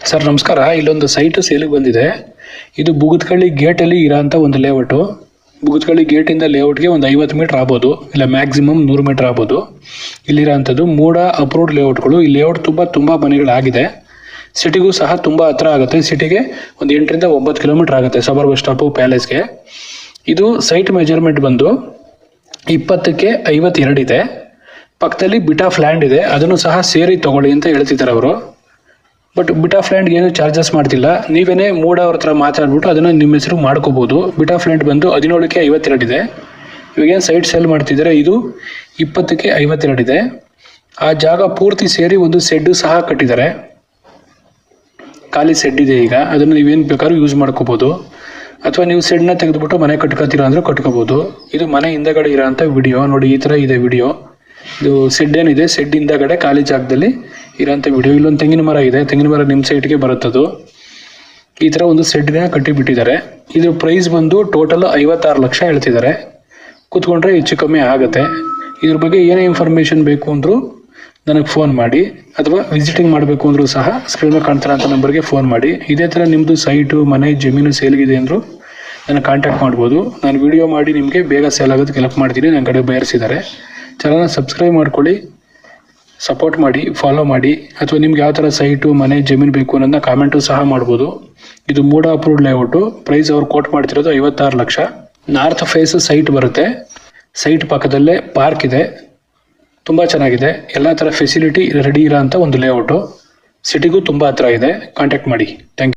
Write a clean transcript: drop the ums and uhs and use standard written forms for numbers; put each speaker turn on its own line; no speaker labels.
Sir ನಮಸ್ಕಾರ. ಇಲ್ಲೊಂದು site ಸೇಲಿಗೆ ಬಂದಿದೆ. ಇದು ಬುಗದ್ಕಳ್ಳಿ ಗೇಟಲ್ಲಿ ಇರೋಂಥ ಒಂದು ಲೇಔಟು. ಬುಗದ್ಕಳ್ಳಿ ಗೇಟಿಂದ ಲೇಔಟ್ಗೆ ಒಂದು 50 ಮೀಟ್ರ್ ಆಗ್ಬೋದು, ಇಲ್ಲ ಮ್ಯಾಕ್ಸಿಮಮ್ 100 ಮೀಟ್ರ್ ಆಗ್ಬೋದು. ಇಲ್ಲಿರೋಂಥದ್ದು ಮೂಡ ಅಪ್ರೂವ್ಡ್ ಲೇಔಟ್ಗಳು. ಈ ಲೇಔಟ್ ತುಂಬ ಮನೆಗಳಾಗಿದೆ. ಸಿಟಿಗೂ ಸಹ ತುಂಬ ಹತ್ರ ಆಗುತ್ತೆ. ಸಿಟಿಗೆ ಒಂದು 8 ರಿಂದ 9 ಕಿಲೋಮೀಟ್ರ್ ಆಗುತ್ತೆ ಸಬರ್ ಬಸ್ ಸ್ಟಾಪು ಪ್ಯಾಲೇಸ್ಗೆ. ಇದು ಸೈಟ್ ಮೆಜರ್ಮೆಂಟ್ ಬಂದು 20ಕ್ಕೆ 52 ಇದೆ. ಪಕ್ಕದಲ್ಲಿ ಬಿಟ್ ಆಫ್ ಲ್ಯಾಂಡ್ ಇದೆ, ಅದನ್ನು ಸಹ ಸೇರಿ ತಗೊಳ್ಳಿ ಅಂತ ಹೇಳ್ತಿದ್ದಾರೆ ಅವರು. ಬಟ್ ಬಿಟ್ ಆಫ್ ಲ್ಯಾಂಡ್ಗೆ ಏನು ಚಾರ್ಜಸ್ ಮಾಡ್ತಿಲ್ಲ. ನೀವೇನೇ ಮೂಡ ಅವ್ರ ಹತ್ರ ಮಾತಾಡ್ಬಿಟ್ಟು ಅದನ್ನು ನಿಮ್ಮ ಹೆಸರು ಮಾಡ್ಕೋಬೋದು. ಬಿಟ್ ಆಫ್ ಲ್ಯಾಂಡ್ ಬಂದು 17ಕ್ಕೆ 52 ಇದೆ. ಇವಾಗೇನು ಸೈಟ್ ಸೇಲ್ ಮಾಡ್ತಿದ್ದಾರೆ, ಇದು 20ಕ್ಕೆ 52 ಇದೆ. ಆ ಜಾಗ ಪೂರ್ತಿ ಸೇರಿ ಒಂದು ಸೆಡ್ ಸಹ ಕಟ್ಟಿದ್ದಾರೆ. ಖಾಲಿ ಸೆಡ್ ಇದೆ ಈಗ, ಅದನ್ನು ನೀವೇನು ಬೇಕಾದ್ರೂ ಯೂಸ್ ಮಾಡ್ಕೋಬೋದು. ಅಥವಾ ನೀವು ಸೆಡ್ನ ತೆಗೆದುಬಿಟ್ಟು ಮನೆ ಕಟ್ಕೋತೀರಾ ಅಂದರೆ ಕಟ್ಕೋಬೋದು. ಇದು ಮನೆ ಹಿಂದಗಡೆ ಇರೋಂಥ ವಿಡಿಯೋ ನೋಡಿ. ಈ ಥರ ಇದೆ ವಿಡಿಯೋ. ಇದು ಸೆಡ್ ಏನಿದೆ, ಸೆಡ್ ಹಿಂದಗಡೆ ಖಾಲಿ ಜಾಗದಲ್ಲಿ ಇರೋಂಥ ವಿಡಿಯೋ. ಇಲ್ಲೊಂದು ತೆಂಗಿನ ಮರ ಇದೆ, ತೆಂಗಿನ ಮರ ನಿಮ್ಮ ಸೈಟ್ಗೆ ಬರುತ್ತದು. ಈ ಥರ ಒಂದು ಸೆಡ್ನ ಕಟ್ಟಿಬಿಟ್ಟಿದ್ದಾರೆ. ಇದು ಪ್ರೈಸ್ ಬಂದು ಟೋಟಲ್ 56 ಲಕ್ಷ ಹೇಳ್ತಿದ್ದಾರೆ. ಕೂತ್ಕೊಂಡ್ರೆ ಹೆಚ್ಚು ಕಮ್ಮಿ ಆಗುತ್ತೆ. ಇದ್ರ ಬಗ್ಗೆ ಏನೇ ಇನ್ಫಾರ್ಮೇಷನ್ ಬೇಕು ಅಂದರೂ ನನಗೆ ಫೋನ್ ಮಾಡಿ, ಅಥವಾ ವಿಸಿಟಿಂಗ್ ಮಾಡಬೇಕು ಅಂದರೂ ಸಹ ಸ್ಕ್ರೀನ್ ಮೇಲೆ ಕಾಣ್ತಾರಂಥ ನಂಬರ್ಗೆ ಫೋನ್ ಮಾಡಿ. ಇದೇ ಥರ ನಿಮ್ಮದು ಸೈಟು, ಮನೆ, ಜಮೀನು ಸೇಲ್ಗಿದೆ ಅಂದರೂ ನನಗೆ ಕಾಂಟ್ಯಾಕ್ಟ್ ಮಾಡ್ಬೋದು. ನಾನು ವಿಡಿಯೋ ಮಾಡಿ ನಿಮಗೆ ಬೇಗ ಸೇಲ್ ಆಗೋದಕ್ಕೆ ಹೆಲ್ಪ್ ಮಾಡ್ತೀನಿ. ನನ್ನ ಕಡೆ ಬಯರ್ಸಿದ್ದಾರೆ. ಚಾನಲ್ನ ಸಬ್ಸ್ಕ್ರೈಬ್ ಮಾಡ್ಕೊಳ್ಳಿ, ಸಪೋರ್ಟ್ ಮಾಡಿ, ಫಾಲೋ ಮಾಡಿ. ಅಥವಾ ನಿಮ್ಗೆ ಯಾವ ಥರ ಸೈಟು, ಮನೆ, ಜಮೀನು ಬೇಕು ಅನ್ನೋದನ್ನ ಕಾಮೆಂಟು ಸಹ ಮಾಡ್ಬೋದು. ಇದು ಮೂಡ ಅಪ್ರೂವ್ಡ್ ಲೇಔಟು. ಪ್ರೈಸ್ ಅವ್ರು ಕೋಟ್ ಮಾಡ್ತಿರೋದು 56 ಲಕ್ಷ. ನಾರ್ತ್ ಫೇಸ್ ಸೈಟ್ ಬರುತ್ತೆ. ಸೈಟ್ ಪಕ್ಕದಲ್ಲೇ ಪಾರ್ಕ್ ಇದೆ. ತುಂಬ ಚೆನ್ನಾಗಿದೆ. ಎಲ್ಲ ಥರ ಫೆಸಿಲಿಟಿ ರೆಡಿ ಇರೋ ಅಂಥ ಒಂದು ಲೇಔಟು. ಸಿಟಿಗೂ ತುಂಬ ಹತ್ರ ಇದೆ. ಕಾಂಟ್ಯಾಕ್ಟ್ ಮಾಡಿ. Thank you.